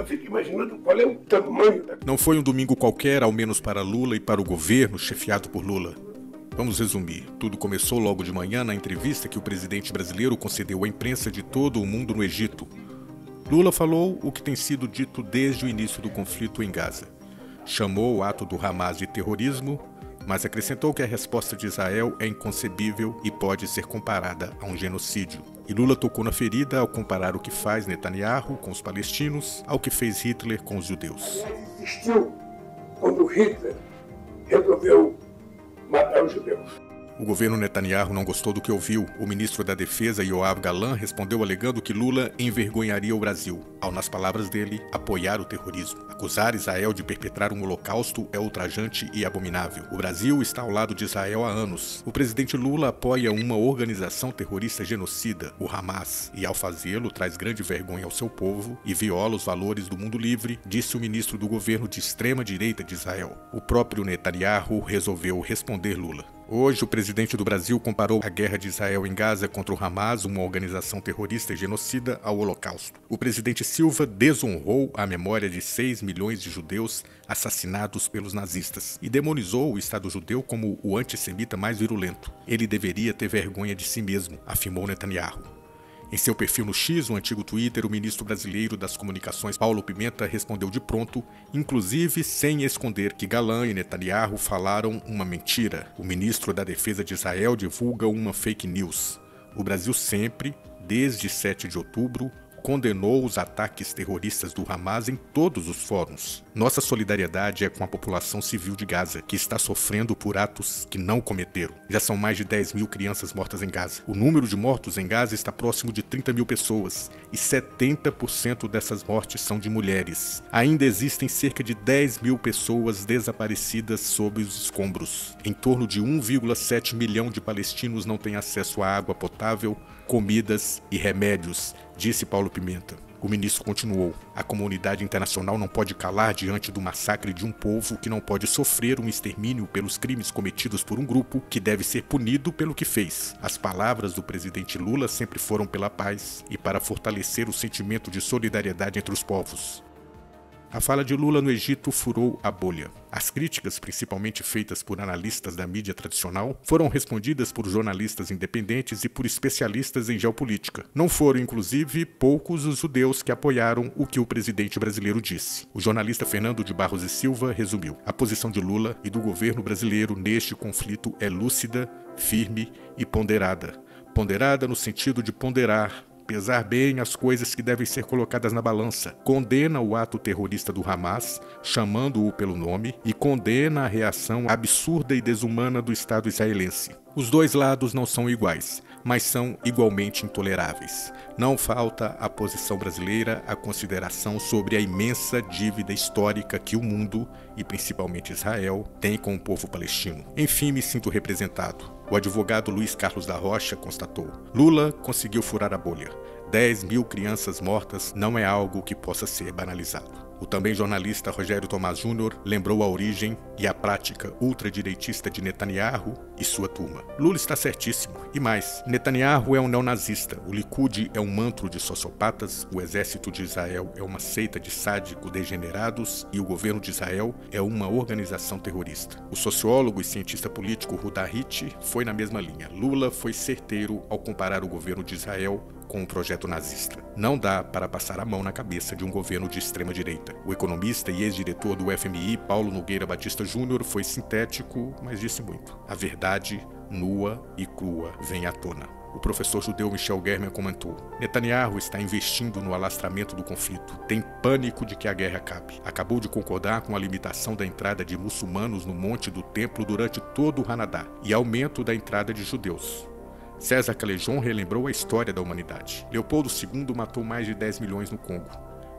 Eu fico imaginando qual é o tamanho da... Não foi um domingo qualquer, ao menos para Lula e para o governo chefiado por Lula. Vamos resumir. Tudo começou logo de manhã na entrevista que o presidente brasileiro concedeu à imprensa de todo o mundo no Egito. Lula falou o que tem sido dito desde o início do conflito em Gaza. Chamou o ato do Hamas de terrorismo, mas acrescentou que a resposta de Israel é inconcebível e pode ser comparada a um genocídio. E Lula tocou na ferida ao comparar o que faz Netanyahu com os palestinos ao que fez Hitler com os judeus. Aliás, existiu quando Hitler resolveu matar os judeus. O governo Netanyahu não gostou do que ouviu. O ministro da Defesa, Yoav Gallant, respondeu alegando que Lula envergonharia o Brasil, ao, nas palavras dele, apoiar o terrorismo. Acusar Israel de perpetrar um holocausto é ultrajante e abominável. O Brasil está ao lado de Israel há anos. O presidente Lula apoia uma organização terrorista genocida, o Hamas, e ao fazê-lo traz grande vergonha ao seu povo e viola os valores do mundo livre, disse o ministro do governo de extrema-direita de Israel. O próprio Netanyahu resolveu responder Lula. Hoje, o presidente do Brasil comparou a guerra de Israel em Gaza contra o Hamas, uma organização terrorista e genocida, ao Holocausto. O presidente Silva desonrou a memória de 6 milhões de judeus assassinados pelos nazistas e demonizou o Estado judeu como o antissemita mais virulento. Ele deveria ter vergonha de si mesmo, afirmou Netanyahu. Em seu perfil no X, o antigo Twitter, o ministro brasileiro das Comunicações, Paulo Pimenta, respondeu de pronto, inclusive sem esconder que Gallant e Netanyahu falaram uma mentira. O ministro da Defesa de Israel divulga uma fake news. O Brasil sempre, desde 7 de outubro, condenou os ataques terroristas do Hamas em todos os fóruns. Nossa solidariedade é com a população civil de Gaza, que está sofrendo por atos que não cometeram. Já são mais de 10 mil crianças mortas em Gaza. O número de mortos em Gaza está próximo de 30 mil pessoas, e 70% dessas mortes são de mulheres. Ainda existem cerca de 10 mil pessoas desaparecidas sob os escombros. Em torno de 1,7 milhão de palestinos não têm acesso à água potável, comidas e remédios, disse Paulo Pimenta. O ministro continuou: a comunidade internacional não pode calar diante do massacre de um povo que não pode sofrer um extermínio pelos crimes cometidos por um grupo que deve ser punido pelo que fez. As palavras do presidente Lula sempre foram pela paz e para fortalecer o sentimento de solidariedade entre os povos. A fala de Lula no Egito furou a bolha. As críticas, principalmente feitas por analistas da mídia tradicional, foram respondidas por jornalistas independentes e por especialistas em geopolítica. Não foram, inclusive, poucos os judeus que apoiaram o que o presidente brasileiro disse. O jornalista Fernando de Barros e Silva resumiu: a posição de Lula e do governo brasileiro neste conflito é lúcida, firme e ponderada. Ponderada no sentido de ponderar, pesar bem as coisas que devem ser colocadas na balança. Condena o ato terrorista do Hamas, chamando-o pelo nome, e condena a reação absurda e desumana do Estado israelense. Os dois lados não são iguais, mas são igualmente intoleráveis. Não falta à posição brasileira a consideração sobre a imensa dívida histórica que o mundo, e principalmente Israel, tem com o povo palestino. Enfim, me sinto representado. O advogado Luiz Carlos da Rocha constatou: Lula conseguiu furar a bolha. 10 mil crianças mortas não é algo que possa ser banalizado. O também jornalista Rogério Tomás Júnior lembrou a origem e a prática ultradireitista de Netanyahu e sua turma. Lula está certíssimo. E mais, Netanyahu é um neonazista, o Likud é um mantro de sociopatas, o exército de Israel é uma seita de sádicos degenerados e o governo de Israel é uma organização terrorista. O sociólogo e cientista político Huda Hit foi na mesma linha. Lula foi certeiro ao comparar o governo de Israel com um projeto nazista. Não dá para passar a mão na cabeça de um governo de extrema-direita. O economista e ex-diretor do FMI, Paulo Nogueira Batista Júnior, foi sintético, mas disse muito. A verdade, nua e crua, vem à tona. O professor judeu Michel Germer comentou: Netanyahu está investindo no alastramento do conflito. Tem pânico de que a guerra acabe. Acabou de concordar com a limitação da entrada de muçulmanos no Monte do Templo durante todo o Hanadá e aumento da entrada de judeus. César Calejon relembrou a história da humanidade. Leopoldo II matou mais de 10 milhões no Congo.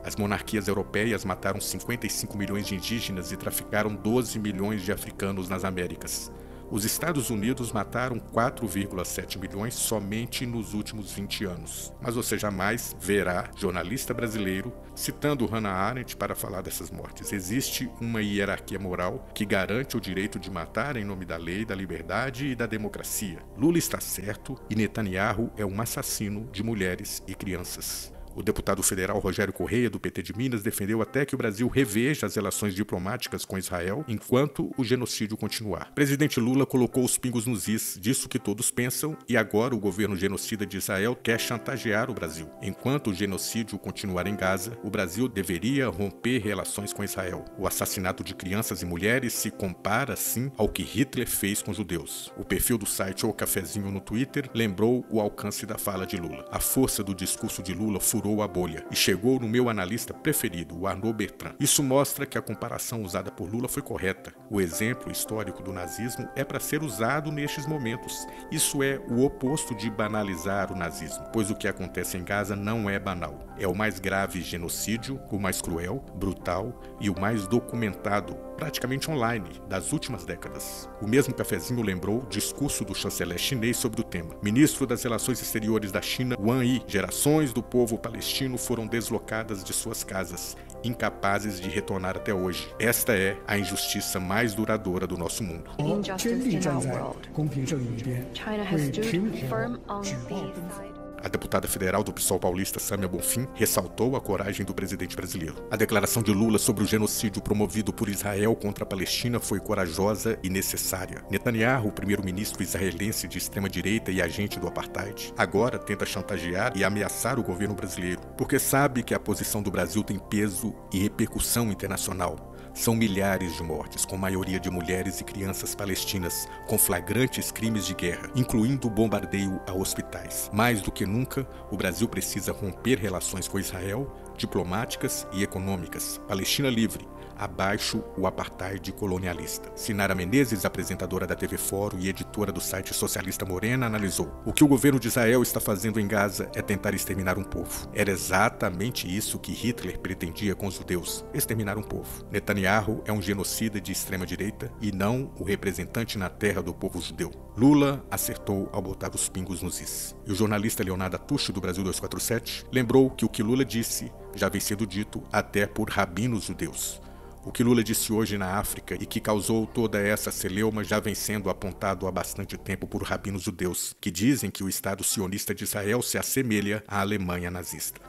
As monarquias europeias mataram 55 milhões de indígenas e traficaram 12 milhões de africanos nas Américas. Os Estados Unidos mataram 4,7 milhões somente nos últimos 20 anos. Mas você jamais verá jornalista brasileiro citando Hannah Arendt para falar dessas mortes. Existe uma hierarquia moral que garante o direito de matar em nome da lei, da liberdade e da democracia. Lula está certo e Netanyahu é um assassino de mulheres e crianças. O deputado federal Rogério Correia, do PT de Minas, defendeu até que o Brasil reveja as relações diplomáticas com Israel enquanto o genocídio continuar. Presidente Lula colocou os pingos nos is, disso que todos pensam, e agora o governo genocida de Israel quer chantagear o Brasil. Enquanto o genocídio continuar em Gaza, o Brasil deveria romper relações com Israel. O assassinato de crianças e mulheres se compara, sim, ao que Hitler fez com judeus. O perfil do site O Cafezinho no Twitter lembrou o alcance da fala de Lula. A força do discurso de Lula furou a bolha e chegou no meu analista preferido, o Arnaud Bertrand. Isso mostra que a comparação usada por Lula foi correta. O exemplo histórico do nazismo é para ser usado nestes momentos. Isso é o oposto de banalizar o nazismo, pois o que acontece em Gaza não é banal. É o mais grave genocídio, o mais cruel, brutal e o mais documentado, praticamente online, das últimas décadas. O mesmo cafezinho lembrou o discurso do chanceler chinês sobre o tema. Ministro das Relações Exteriores da China, Wang Yi, gerações do povo palestino foram deslocadas de suas casas, incapazes de retornar até hoje. Esta é a injustiça mais duradoura do nosso mundo. A deputada federal do PSOL paulista, Sâmia Bonfim, ressaltou a coragem do presidente brasileiro. A declaração de Lula sobre o genocídio promovido por Israel contra a Palestina foi corajosa e necessária. Netanyahu, o primeiro-ministro israelense de extrema-direita e agente do apartheid, agora tenta chantagear e ameaçar o governo brasileiro, porque sabe que a posição do Brasil tem peso e repercussão internacional. São milhares de mortes, com maioria de mulheres e crianças palestinas, com flagrantes crimes de guerra, incluindo o bombardeio a hospitais. Mais do que nunca, o Brasil precisa romper relações com Israel, diplomáticas e econômicas. Palestina livre, abaixo o apartheid colonialista. Sinara Menezes, apresentadora da TV Fórum e editora do site Socialista Morena, analisou: o que o governo de Israel está fazendo em Gaza é tentar exterminar um povo. Era exatamente isso que Hitler pretendia com os judeus, exterminar um povo. Netanyahu é um genocida de extrema-direita e não o representante na terra do povo judeu. Lula acertou ao botar os pingos nos is. E o jornalista Leonardo Atucho, do Brasil 247, lembrou que o que Lula disse já vem sendo dito até por rabinos judeus. O que Lula disse hoje na África e que causou toda essa celeuma já vem sendo apontado há bastante tempo por rabinos judeus, que dizem que o Estado sionista de Israel se assemelha à Alemanha nazista.